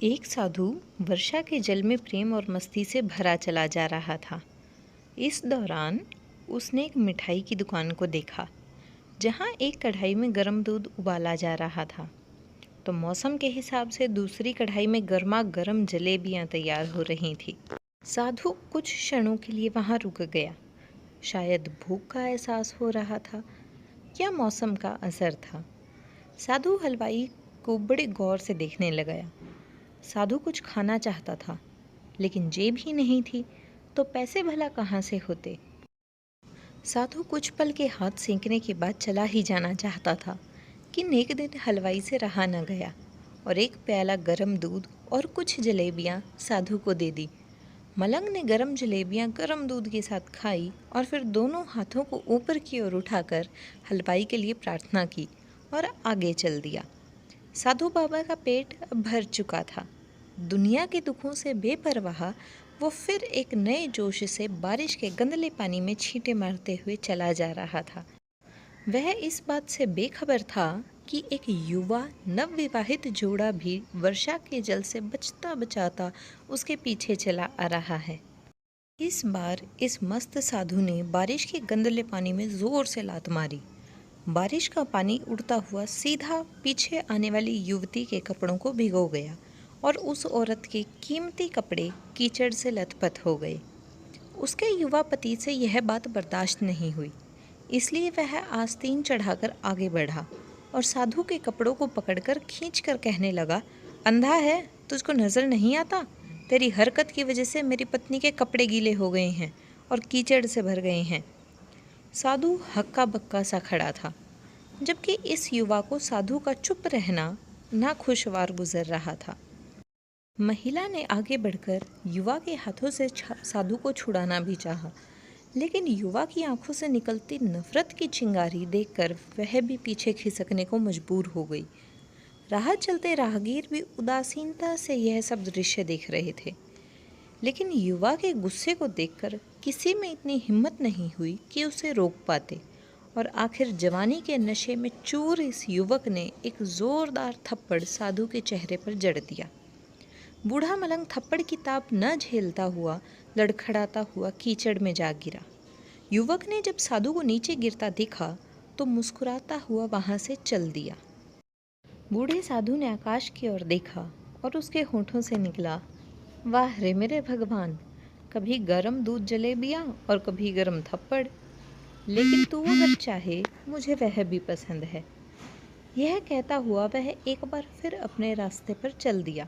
एक साधु वर्षा के जल में प्रेम और मस्ती से भरा चला जा रहा था। इस दौरान उसने एक मिठाई की दुकान को देखा, जहां एक कढ़ाई में गर्म दूध उबाला जा रहा था। तो मौसम के हिसाब से दूसरी कढ़ाई में गर्मा गर्म जलेबियां तैयार हो रही थी। साधु कुछ क्षणों के लिए वहां रुक गया। शायद भूख का एहसास हो रहा था या मौसम का असर था। साधु हलवाई को बड़े गौर से देखने लगा। साधु कुछ खाना चाहता था, लेकिन जेब ही नहीं थी, तो पैसे भला कहाँ से होते। साधु कुछ पल के हाथ सेंकने के बाद चला ही जाना चाहता था कि एक दिन हलवाई से रहा न गया और एक प्याला गरम दूध और कुछ जलेबियां साधु को दे दी। मलंग ने गरम जलेबियां गरम दूध के साथ खाई और फिर दोनों हाथों को ऊपर की ओर उठाकर हलवाई के लिए प्रार्थना की और आगे चल दिया। साधु बाबा का पेट भर चुका था। दुनिया के दुखों से बेपरवाह वो फिर एक नए जोश से बारिश के गंदले पानी में छींटे मारते हुए चला जा रहा था। वह इस बात से बेखबर था कि एक युवा नवविवाहित जोड़ा भी वर्षा के जल से बचता बचाता उसके पीछे चला आ रहा है। इस बार इस मस्त साधु ने बारिश के गंदले पानी में जोर से लात मारी। बारिश का पानी उड़ता हुआ सीधा पीछे आने वाली युवती के कपड़ों को भिगो गया और उस औरत के कीमती कपड़े कीचड़ से लथपथ हो गए। उसके युवा पति से यह बात बर्दाश्त नहीं हुई, इसलिए वह आस्तीन चढ़ाकर आगे बढ़ा और साधु के कपड़ों को पकड़कर खींचकर कहने लगा, अंधा है, तुझको नज़र नहीं आता? तेरी हरकत की वजह से मेरी पत्नी के कपड़े गीले हो गए हैं और कीचड़ से भर गए हैं। साधु हक्का बक्का सा खड़ा था, जबकि इस युवा को साधु का चुप रहना नाखुशवार गुजर रहा था। महिला ने आगे बढ़कर युवा के हाथों से साधु को छुड़ाना भी चाहा, लेकिन युवा की आंखों से निकलती नफरत की चिंगारी देखकर वह भी पीछे खिसकने को मजबूर हो गई। राह चलते राहगीर भी उदासीनता से यह सब दृश्य देख रहे थे, लेकिन युवा के गुस्से को देखकर किसी में इतनी हिम्मत नहीं हुई कि उसे रोक पाते और आखिर जवानी के नशे में चूर इस युवक ने एक जोरदार थप्पड़ साधु के चेहरे पर जड़ दिया। बूढ़ा मलंग थप्पड़ की ताप न झेलता हुआ लड़खड़ाता हुआ कीचड़ में जा गिरा। युवक ने जब साधु को नीचे गिरता देखा तो मुस्कुराता हुआ वहां से चल दिया। बूढ़े साधु ने आकाश की ओर देखा और उसके होठों से निकला, वाह रे मेरे भगवान, कभी गरम दूध जलेबियाँ और कभी गरम थप्पड़, लेकिन तू अगर चाहे मुझे वह भी पसंद है। यह कहता हुआ वह एक बार फिर अपने रास्ते पर चल दिया।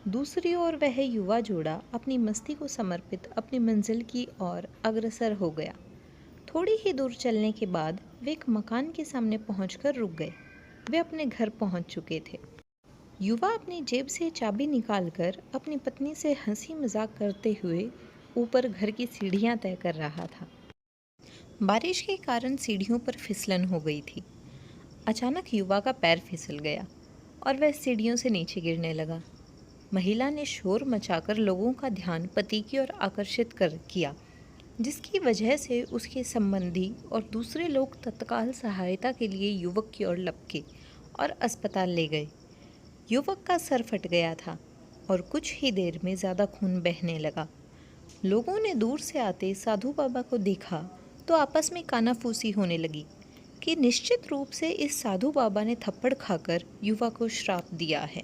दूसरी ओर वह युवा जोड़ा अपनी मस्ती को समर्पित अपनी मंजिल की ओर अग्रसर हो गया। थोड़ी ही दूर चलने के बाद वे एक मकान के सामने पहुंचकर रुक गए। वे अपने घर पहुंच चुके थे। युवा अपनी जेब से चाबी निकालकर अपनी पत्नी से हंसी मजाक करते हुए ऊपर घर की सीढ़ियां तय कर रहा था। बारिश के कारण सीढ़ियों पर फिसलन हो गई थी। अचानक युवा का पैर फिसल गया और वह सीढ़ियों से नीचे गिरने लगा। महिला ने शोर मचाकर लोगों का ध्यान पति की ओर आकर्षित कर किया, जिसकी वजह से उसके संबंधी और दूसरे लोग तत्काल सहायता के लिए युवक की ओर लपके और अस्पताल ले गए। युवक का सर फट गया था और कुछ ही देर में ज़्यादा खून बहने लगा। लोगों ने दूर से आते साधु बाबा को देखा तो आपस में कानाफूसी होने लगी कि निश्चित रूप से इस साधु बाबा ने थप्पड़ खाकर युवा को श्राप दिया है,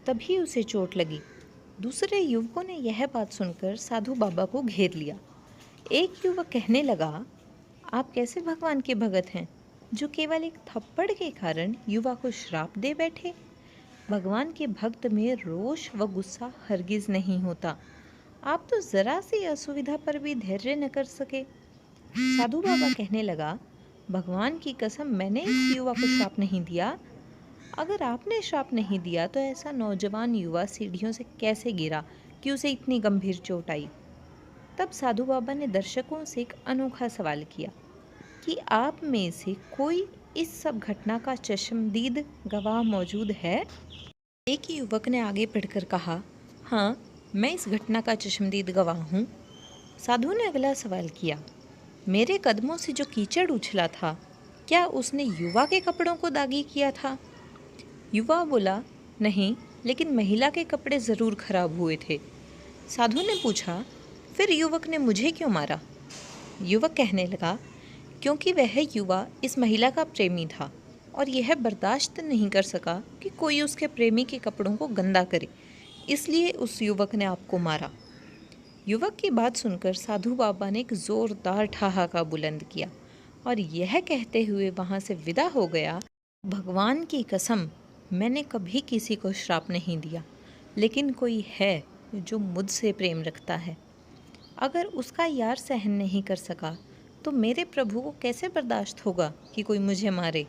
तभी उसे चोट लगी। दूसरे युवकों ने यह बात सुनकर साधु बाबा को घेर लिया। एक युवक कहने लगा, आप कैसे भगवान के भगत हैं जो केवल एक थप्पड़ के कारण युवा को श्राप दे बैठे? भगवान के भक्त में रोष व गुस्सा हरगिज नहीं होता। आप तो जरा सी असुविधा पर भी धैर्य न कर सके। साधु बाबा कहने लगा, भगवान की कसम, मैंने इस युवा को श्राप नहीं दिया। अगर आपने श्राप नहीं दिया तो ऐसा नौजवान युवा सीढ़ियों से कैसे गिरा कि उसे इतनी गंभीर चोट आई? तब साधु बाबा ने दर्शकों से एक अनोखा सवाल किया कि आप में से कोई इस सब घटना का चश्मदीद गवाह मौजूद है? एक युवक ने आगे बढ़कर कहा, हाँ, मैं इस घटना का चश्मदीद गवाह हूँ। साधु ने अगला सवाल किया, मेरे कदमों से जो कीचड़ उछला था, क्या उसने युवा के कपड़ों को दागी किया था? युवा बोला, नहीं, लेकिन महिला के कपड़े ज़रूर खराब हुए थे। साधु ने पूछा, फिर युवक ने मुझे क्यों मारा? युवक कहने लगा, क्योंकि वह युवा इस महिला का प्रेमी था और यह बर्दाश्त नहीं कर सका कि कोई उसके प्रेमी के कपड़ों को गंदा करे, इसलिए उस युवक ने आपको मारा। युवक की बात सुनकर साधु बाबा ने एक जोरदार ठहाका बुलंद किया और यह कहते हुए वहाँ से विदा हो गया, भगवान की कसम, मैंने कभी किसी को श्राप नहीं दिया, लेकिन कोई है जो मुझसे प्रेम रखता है। अगर उसका यार सहन नहीं कर सका तो मेरे प्रभु को कैसे बर्दाश्त होगा कि कोई मुझे मारे।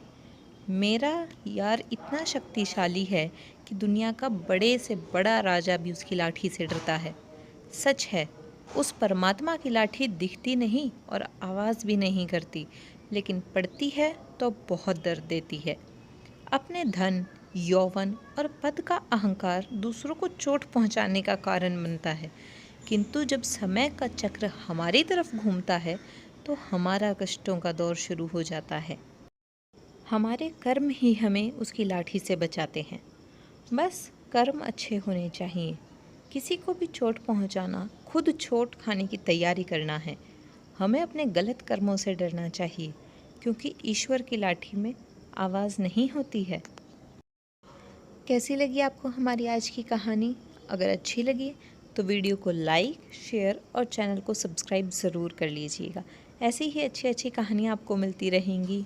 मेरा यार इतना शक्तिशाली है कि दुनिया का बड़े से बड़ा राजा भी उसकी लाठी से डरता है। सच है, उस परमात्मा की लाठी दिखती नहीं और आवाज़ भी नहीं करती, लेकिन पड़ती है तो बहुत दर्द देती है। अपने धन, यौवन और पद का अहंकार दूसरों को चोट पहुंचाने का कारण बनता है, किंतु जब समय का चक्र हमारी तरफ घूमता है तो हमारा कष्टों का दौर शुरू हो जाता है। हमारे कर्म ही हमें उसकी लाठी से बचाते हैं। बस कर्म अच्छे होने चाहिए। किसी को भी चोट पहुंचाना, खुद चोट खाने की तैयारी करना है। हमें अपने गलत कर्मों से डरना चाहिए, क्योंकि ईश्वर की लाठी में आवाज़ नहीं होती है। कैसी लगी आपको हमारी आज की कहानी? अगर अच्छी लगी तो वीडियो को लाइक, शेयर और चैनल को सब्सक्राइब ज़रूर कर लीजिएगा। ऐसी ही अच्छी अच्छी कहानियाँ आपको मिलती रहेंगी।